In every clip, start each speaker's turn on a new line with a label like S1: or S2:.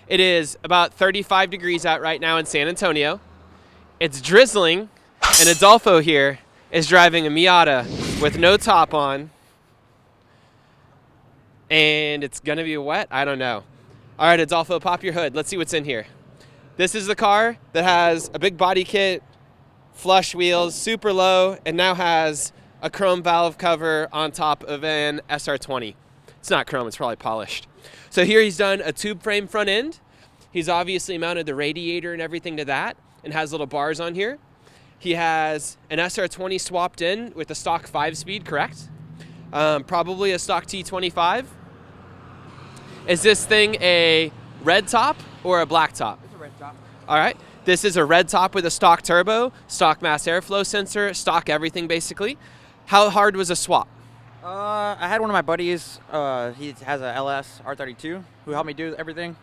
S1: It is about 35 degrees out right now in San Antonio. It's drizzling, and Adolfo here is driving a Miata with no top on. And it's gonna be wet? I don't know. All right, Adolfo, pop your hood. Let's see what's in here. This is the car that has a big body kit, flush wheels, super low, and now has a chrome valve cover on top of an SR20. It's not chrome, it's probably polished. So here he's done a tube frame front end. He's obviously mounted the radiator and everything to that and has little bars on here. He has an SR20 swapped in with a stock 5-speed, correct? Probably a stock T25. Is this thing a red top or a black top?
S2: It's a red top.
S1: All right. This is a red top with a stock turbo, stock mass airflow sensor, stock everything basically. How hard was a swap?
S2: I had one of my buddies, he has a LS R32, who helped me do everything.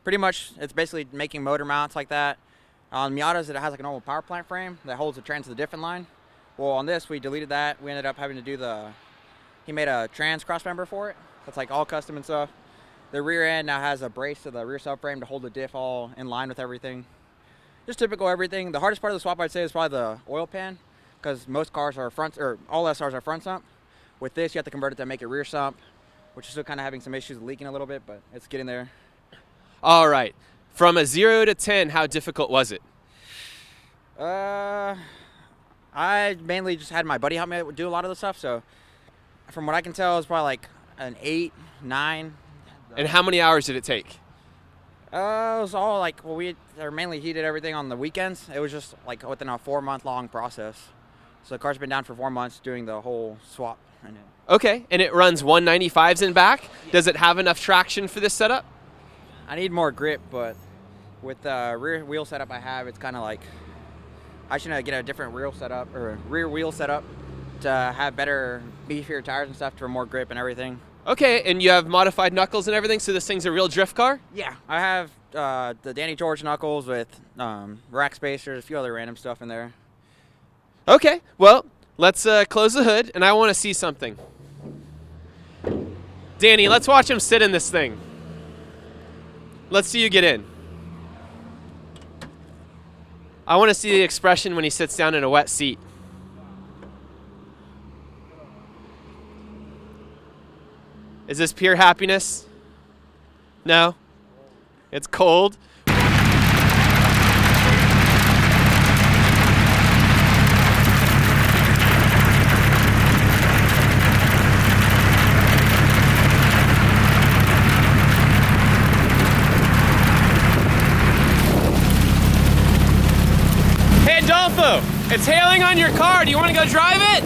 S2: Pretty much, it's basically making motor mounts like that. On Miatas, it has like a normal power plant frame that holds the trans to the different line. Well, on this, we deleted that. We ended up having to do he made a trans cross member for it. That's like all custom and stuff. The rear end now has a brace to the rear subframe to hold the diff all in line with everything. Just typical everything. The hardest part of the swap, I'd say, is probably the oil pan, because most cars are front, or all SRs are front sump. With this, you have to convert it to make it rear sump, which is still kind of having some issues leaking a little bit, but it's getting there.
S1: All right. From a 0 to 10, how difficult was it?
S2: I mainly just had my buddy help me do a lot of the stuff, so from what I can tell, it's probably like an 8, 9.
S1: And how many hours did it take?
S2: It was all like, well, he did everything on the weekends. It was just like within a 4-month-long process. So the car's been down for 4 months doing the whole swap.
S1: Okay, and it runs 195s in back. Does it have enough traction for this setup?
S2: I need more grip, but with the rear wheel setup I have, it's kind of like, I should get a different rear wheel setup to have better, beefier tires and stuff for more grip and everything.
S1: Okay, and you have modified knuckles and everything, so this thing's a real drift car?
S2: Yeah, I have the Danny George knuckles with rack spacers, a few other random stuff in there.
S1: Okay, well, let's close the hood, and I want to see something. Danny, let's watch him sit in this thing. Let's see you get in. I want to see the expression when he sits down in a wet seat. Is this pure happiness? No? It's cold? Hey, Adolfo, it's hailing on your car. Do you want to go drive it?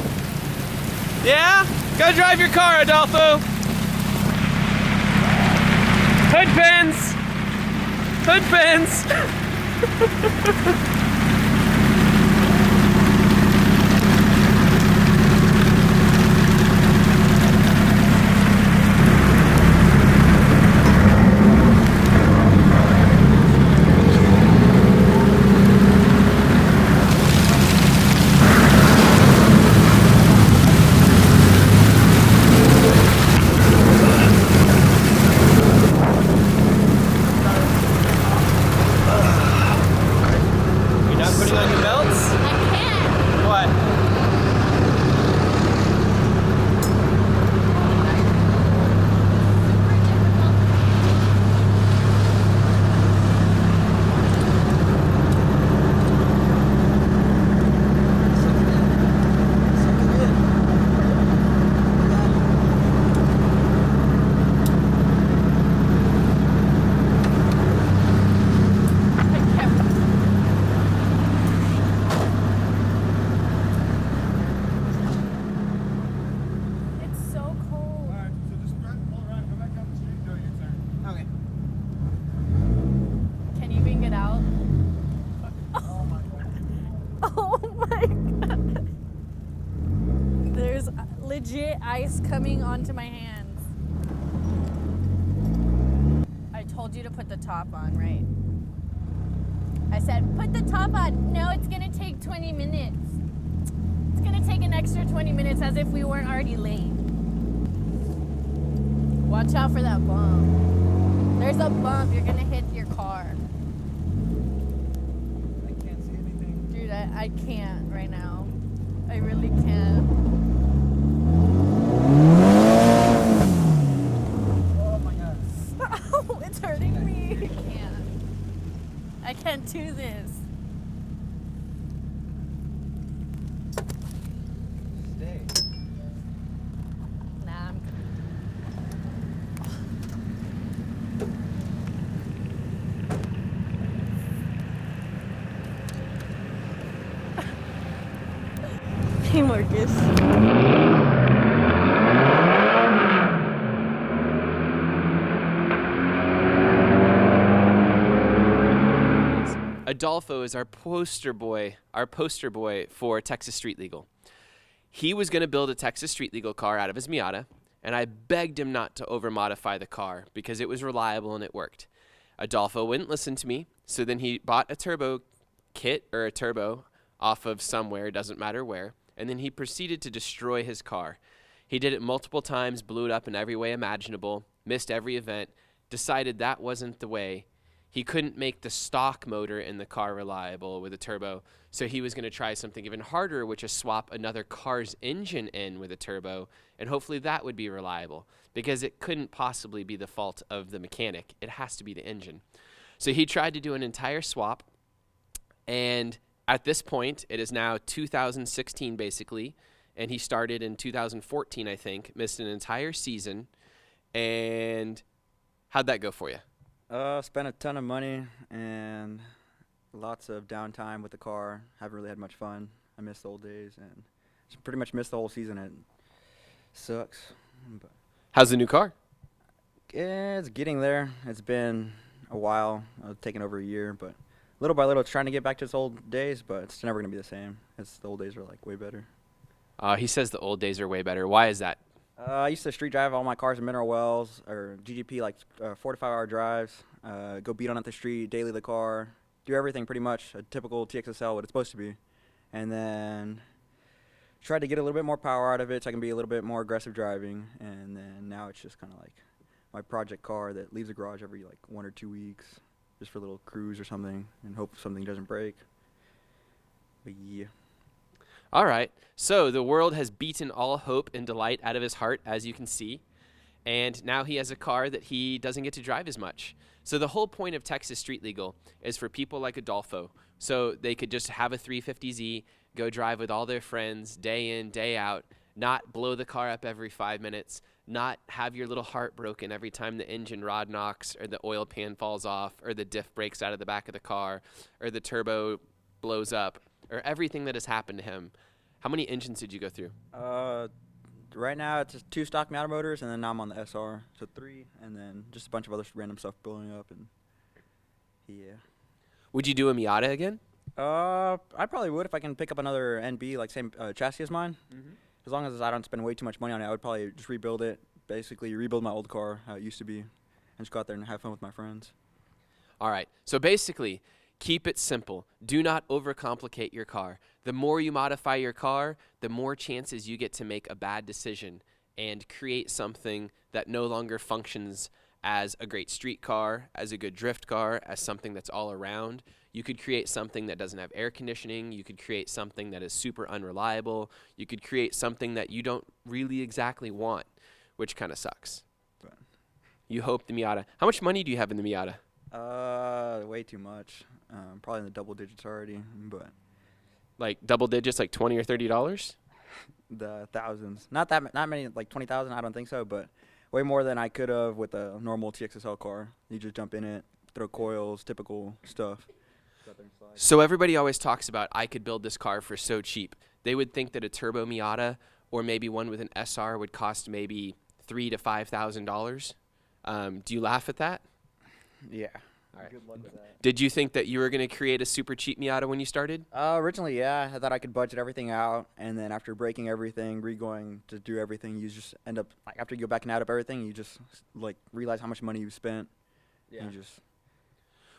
S1: Yeah? Go drive your car, Adolfo. Hood pins! Hood pins!
S3: Legit ice coming onto my hands. I told you to put the top on, right? I said, put the top on. No, it's gonna take 20 minutes. It's gonna take an extra 20 minutes as if we weren't already late. Watch out for that bomb. There's a bump. You're gonna hit your car.
S2: I can't see anything.
S3: Dude, I can't right now. I really can't.
S2: Oh my god.
S3: Oh, it's hurting me. I can't do this.
S2: Stay.
S3: Nah, I'm Hey, Marcus.
S1: Adolfo is our poster boy for Texas Street Legal. He was going to build a Texas Street Legal car out of his Miata, and I begged him not to over-modify the car because it was reliable and it worked. Adolfo wouldn't listen to me, so then he bought a turbo kit or a turbo off of somewhere, doesn't matter where, and then he proceeded to destroy his car. He did it multiple times, blew it up in every way imaginable, missed every event, decided that wasn't the way. He couldn't make the stock motor in the car reliable with a turbo, so he was going to try something even harder, which is swap another car's engine in with a turbo, and hopefully that would be reliable, because it couldn't possibly be the fault of the mechanic. It has to be the engine. So he tried to do an entire swap, and at this point, it is now 2016 basically, and he started in 2014, I think, missed an entire season, and how'd that go for you?
S2: Spent a ton of money and lots of downtime with the car. Haven't really had much fun. I miss the old days and just pretty much missed the whole season. It sucks. But
S1: How's the new car?
S2: it's getting there. It's been a while. It's taken over a year, but little by little, it's trying to get back to its old days, but it's never going to be the same. The old days are like way better.
S1: He says the old days are way better. Why is that?
S2: I used to street drive all my cars in mineral wells or GGP, like 4 to 5 hour drives. Go beat on at the street, daily the car, do everything pretty much, a typical TXSL, what it's supposed to be. And then tried to get a little bit more power out of it so I can be a little bit more aggressive driving. And then now it's just kind of like my project car that leaves the garage every like 1 or 2 weeks just for a little cruise or something and hope something doesn't break. But yeah.
S1: All right. So the world has beaten all hope and delight out of his heart, as you can see. And now he has a car that he doesn't get to drive as much. So the whole point of Texas Street Legal is for people like Adolfo, so they could just have a 350Z, go drive with all their friends day in, day out, not blow the car up every 5 minutes, not have your little heart broken every time the engine rod knocks or the oil pan falls off or the diff breaks out of the back of the car or the turbo blows up or everything that has happened to him. How many engines did you go through?
S2: Right now it's just 2 stock Miata motors, and then now I'm on the SR, so 3, and then just a bunch of other random stuff blowing up, and yeah.
S1: Would you do a Miata again?
S2: I probably would if I can pick up another NB, like same chassis as mine. As long as I don't spend way too much money on it, I would probably just rebuild it, basically rebuild my old car how it used to be, and just go out there and have fun with my friends.
S1: All right. So basically, keep it simple. Do not overcomplicate your car. The more you modify your car, the more chances you get to make a bad decision and create something that no longer functions as a great street car, as a good drift car, as something that's all around. You could create something that doesn't have air conditioning. You could create something that is super unreliable. You could create something that you don't really exactly want, which kind of sucks.
S2: But
S1: You hope the Miata. How much money do you have in the Miata?
S2: way too much. Probably in the double digits already, but
S1: Like double digits, like $20 or $30?
S2: the thousands. Not many, like 20,000. I don't think so, but way more than I could have with a normal TXSL car. You just jump in it, throw coils, typical stuff.
S1: So everybody always talks about, I could build this car for so cheap. They would think that a turbo Miata or maybe one with an SR would cost maybe $3,000 to $5,000. Do you laugh at that?
S2: Yeah.
S1: All right.
S2: Good luck with that.
S1: Did you think that you were going to create a super cheap Miata when you started?
S2: Originally, yeah. I thought I could budget everything out, and then after breaking everything, re-going to do everything, you just end up, like, after you go back and out of everything, you just, like, realize how much money you spent.
S1: Yeah.
S2: And you just...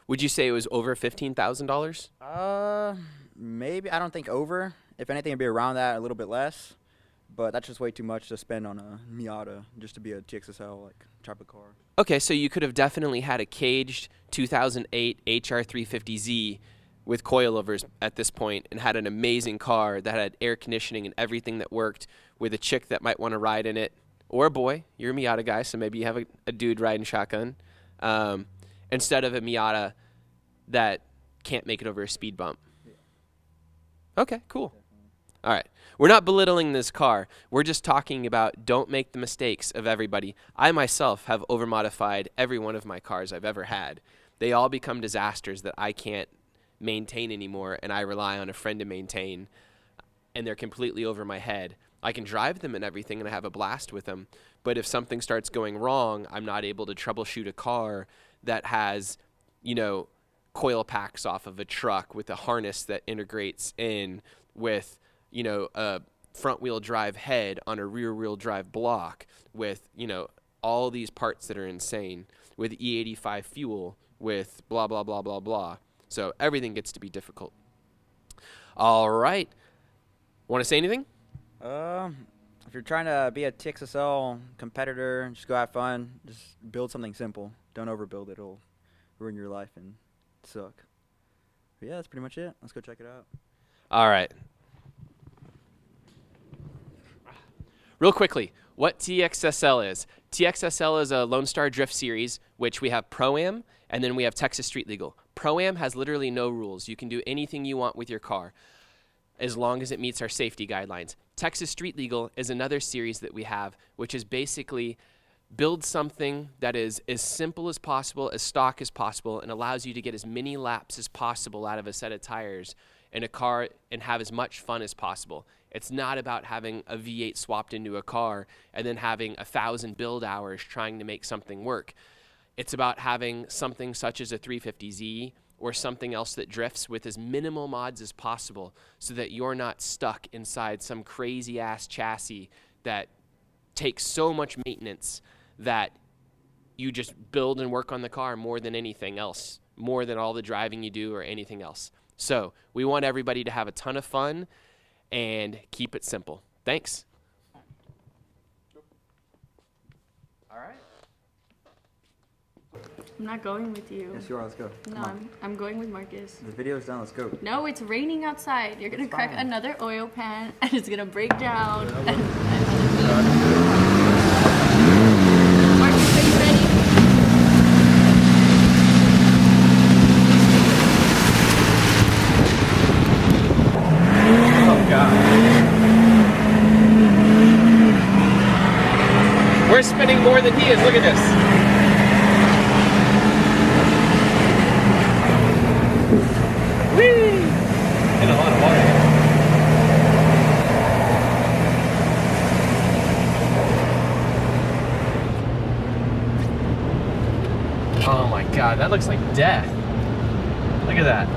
S1: Would you say it was over $15,000?
S2: Maybe. I don't think over. If anything, it'd be around that, a little bit less. but that's just way too much to spend on a Miata just to be a TXSL like type of car.
S1: Okay, so you could have definitely had a caged 2008 HR350Z with coilovers at this point and had an amazing car that had air conditioning and everything that worked, with a chick that might want to ride in it, or a boy. You're a Miata guy, so maybe you have a dude riding shotgun, instead of a Miata that can't make it over a speed bump. Okay, cool. All right. We're not belittling this car. We're just talking about don't make the mistakes of everybody. I myself have overmodified every one of my cars I've ever had. They all become disasters that I can't maintain anymore, and I rely on a friend to maintain, and they're completely over my head. I can drive them and everything, and I have a blast with them, but if something starts going wrong, I'm not able to troubleshoot a car that has, you know, coil packs off of a truck with a harness that integrates in with, you know, a front wheel drive head on a rear wheel drive block with, you know, all these parts that are insane, with E85 fuel, with blah, blah, blah, blah, blah. So everything gets to be difficult. All right. Want to say anything?
S2: If you're trying to be a TXSL competitor, just go have fun. Just build something simple. Don't overbuild it. It'll ruin your life and suck. But yeah, that's pretty much it. Let's go check it out.
S1: All right. Real quickly, what TXSL is. TXSL is a Lone Star Drift series, which we have Proam, and then we have Texas Street Legal. Proam has literally no rules. You can do anything you want with your car as long as it meets our safety guidelines. Texas Street Legal is another series that we have, which is basically build something that is as simple as possible, as stock as possible, and allows you to get as many laps as possible out of a set of tires in a car and have as much fun as possible. It's not about having a V8 swapped into a car and then having 1,000 build hours trying to make something work. It's about having something such as a 350Z or something else that drifts with as minimal mods as possible so that you're not stuck inside some crazy ass chassis that takes so much maintenance that you just build and work on the car more than anything else, more than all the driving you do or anything else. So we want everybody to have a ton of fun and keep it simple. Thanks. All right.
S3: I'm not going with you.
S2: Yes, you are. Let's go.
S3: No, I'm going with Marcus.
S2: The video's done. Let's go.
S3: No, it's raining outside. You're gonna
S2: It's
S3: crack
S2: fine.
S3: another oil pan, and it's gonna break down. Marcus, are you ready?
S1: Oh, God. We're spinning more than he is. Look at this. Whee! And a lot of water. Oh my God, that looks like death. Look at that.